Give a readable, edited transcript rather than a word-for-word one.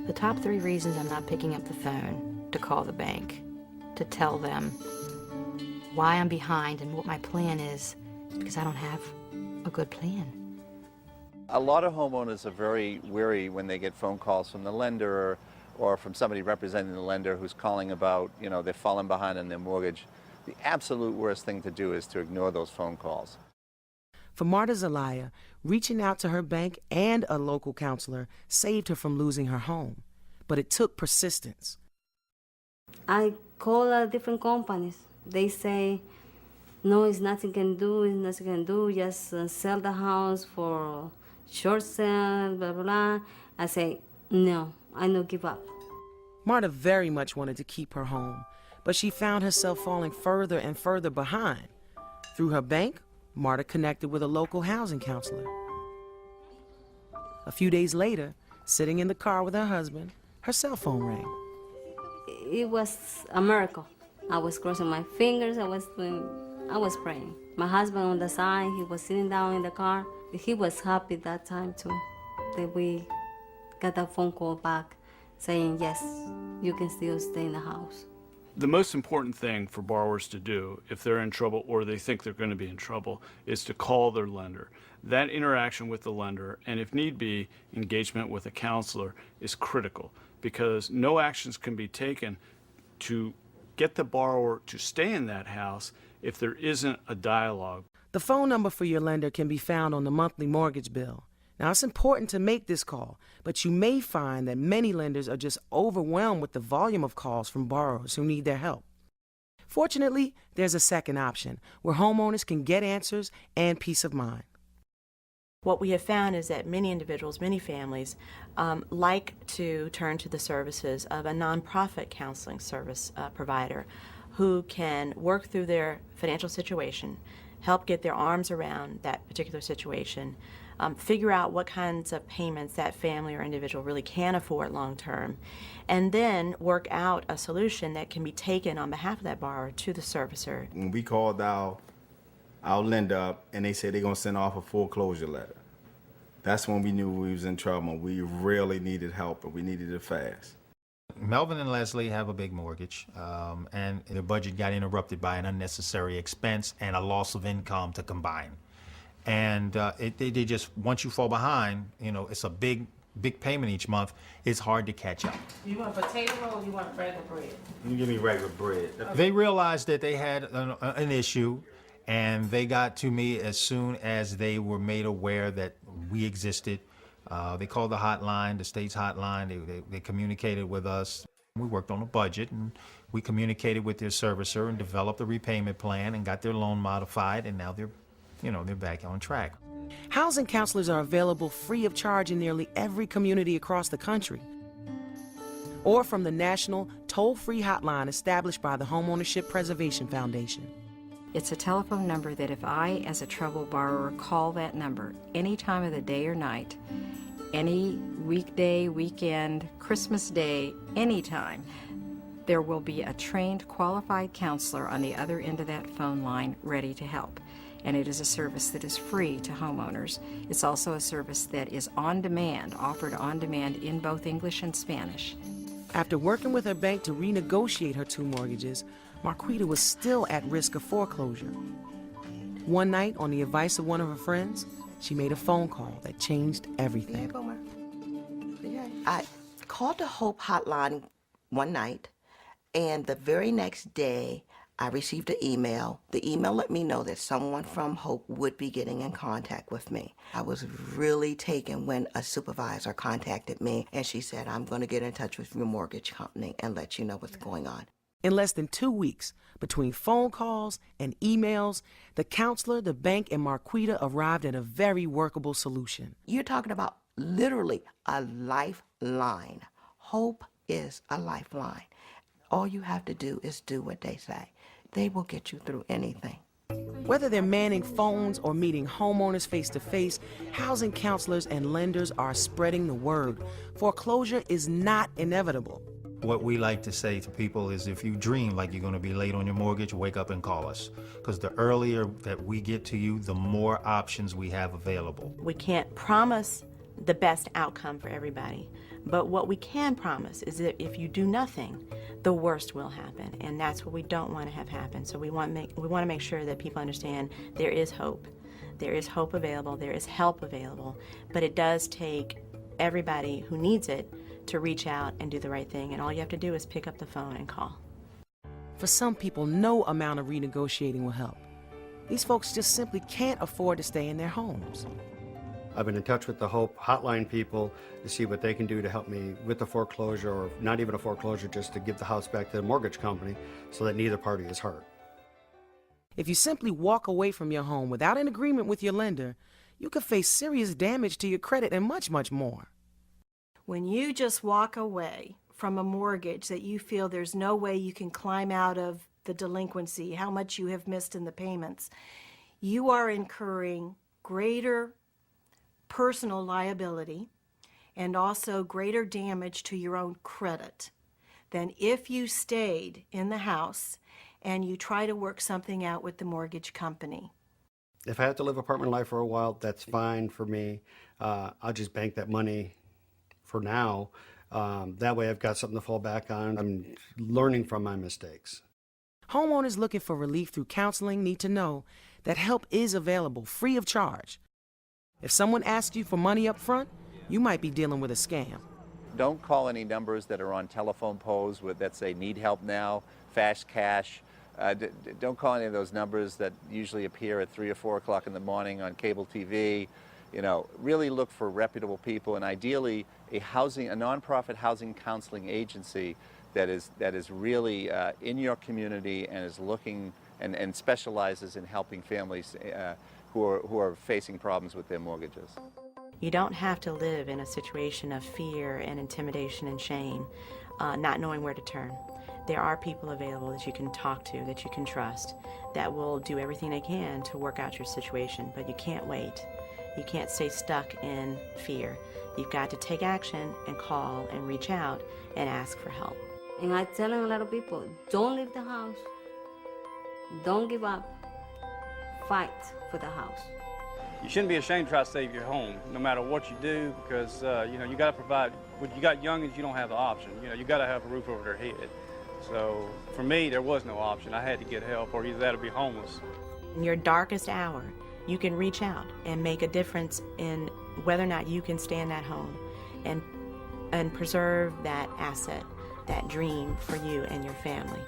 The top 3 reasons I'm not picking up the phone to call the bank, to tell them why I'm behind and what my plan is, because I don't have a good plan. A lot of homeowners are very weary when they get phone calls from the lender or from somebody representing the lender who's calling about, they're falling behind on their mortgage. The absolute worst thing to do is to ignore those phone calls. For Marta Zelaya, reaching out to her bank and a local counselor saved her from losing her home. But it took persistence. I call different companies. They say, no, it's nothing can do, just sell the house for short sale, blah, blah, blah. I say, no, I no give up. Marta very much wanted to keep her home, but she found herself falling further and further behind. Through her bank, Marta connected with a local housing counselor. A few days later, sitting in the car with her husband, her cell phone rang. It was a miracle. I was crossing my fingers, I was praying. My husband on the side, he was sitting down in the car. He was happy that time too, that we got that phone call back saying, yes, you can still stay in the house. The most important thing for borrowers to do if they're in trouble or they think they're going to be in trouble is to call their lender. That interaction with the lender, and if need be, engagement with a counselor, is critical because no actions can be taken to get the borrower to stay in that house if there isn't a dialogue. The phone number for your lender can be found on the monthly mortgage bill. Now, it's important to make this call, but you may find that many lenders are just overwhelmed with the volume of calls from borrowers who need their help. Fortunately, there's a second option where homeowners can get answers and peace of mind. What we have found is that many individuals, many families, like to turn to the services of a nonprofit counseling service provider who can work through their financial situation, help get their arms around that particular situation, figure out what kinds of payments that family or individual really can afford long term, and then work out a solution that can be taken on behalf of that borrower to the servicer. When we called our lender up and they said they're going to send off a foreclosure letter, that's when we knew we was in trouble. We really needed help and we needed it fast. Melvin and Leslie have a big mortgage, and their budget got interrupted by an unnecessary expense and a loss of income to combine. And they just, once you fall behind, it's a big payment each month. It's hard to catch up. Do you want potato roll or do you want regular bread? You give me regular bread. They realized that they had an issue, and they got to me as soon as they were made aware that we existed. They called the hotline, the state's hotline. They communicated with us. We worked on a budget, and we communicated with their servicer and developed a repayment plan and got their loan modified, and now they're back on track. Housing counselors are available free of charge in nearly every community across the country, or from the national toll-free hotline established by the Homeownership Preservation Foundation. It's a telephone number that if I, as a troubled borrower, call that number any time of the day or night, any weekday, weekend, Christmas Day, anytime, there will be a trained, qualified counselor on the other end of that phone line ready to help. And it is a service that is free to homeowners. It's also a service that is on demand, offered on demand in both English and Spanish. After working with her bank to renegotiate her 2 mortgages, Marquita was still at risk of foreclosure. One night, on the advice of one of her friends, she made a phone call that changed everything. I called the Hope hotline one night, and the very next day, I received an email. The email let me know that someone from Hope would be getting in contact with me. I was really taken when a supervisor contacted me and she said, I'm going to get in touch with your mortgage company and let you know what's going on. In less than 2 weeks, between phone calls and emails, the counselor, the bank, and Marquita arrived at a very workable solution. You're talking about literally a lifeline. Hope is a lifeline. All you have to do is do what they say. They will get you through anything. Whether they're manning phones or meeting homeowners face-to-face, housing counselors and lenders are spreading the word. Foreclosure is not inevitable. What we like to say to people is if you dream like you're going to be late on your mortgage, wake up and call us. Because the earlier that we get to you, the more options we have available. We can't promise the best outcome for everybody. But what we can promise is that if you do nothing, the worst will happen, and that's what we don't want to have happen. So we want to make sure that people understand there is hope. There is hope available, there is help available, but it does take everybody who needs it to reach out and do the right thing, and all you have to do is pick up the phone and call. For some people, no amount of renegotiating will help. These folks just simply can't afford to stay in their homes. I've been in touch with the Hope hotline people to see what they can do to help me with the foreclosure, or not even a foreclosure, just to give the house back to the mortgage company so that neither party is hurt. If you simply walk away from your home without an agreement with your lender, you could face serious damage to your credit and much, much more. When you just walk away from a mortgage that you feel there's no way you can climb out of the delinquency, how much you have missed in the payments, you are incurring greater personal liability and also greater damage to your own credit than if you stayed in the house and you try to work something out with the mortgage company. If I have to live apartment life for a while, that's fine for me. I'll just bank that money for now. That way I've got something to fall back on. I'm learning from my mistakes. Homeowners looking for relief through counseling need to know that help is available free of charge. If someone asks you for money up front, you might be dealing with a scam. Don't call any numbers that are on telephone poles that say need help now, fast cash. Don't call any of those numbers that usually appear at 3 or 4 o'clock in the morning on cable TV. You know, really look for reputable people, and ideally a nonprofit housing counseling agency that is really in your community and is looking and specializes in helping families who are facing problems with their mortgages. You don't have to live in a situation of fear and intimidation and shame, not knowing where to turn. There are people available that you can talk to, that you can trust, that will do everything they can to work out your situation, but you can't wait. You can't stay stuck in fear. You've got to take action and call and reach out and ask for help. And I'm telling a lot of people, don't leave the house. Don't give up. Fight for the house. You shouldn't be ashamed to try to save your home, no matter what you do, because you got to provide. When you got youngins, you don't have the option. You got to have a roof over their head. So for me, there was no option. I had to get help, or either that or be homeless. In your darkest hour, you can reach out and make a difference in whether or not you can stay in that home and preserve that asset, that dream for you and your family.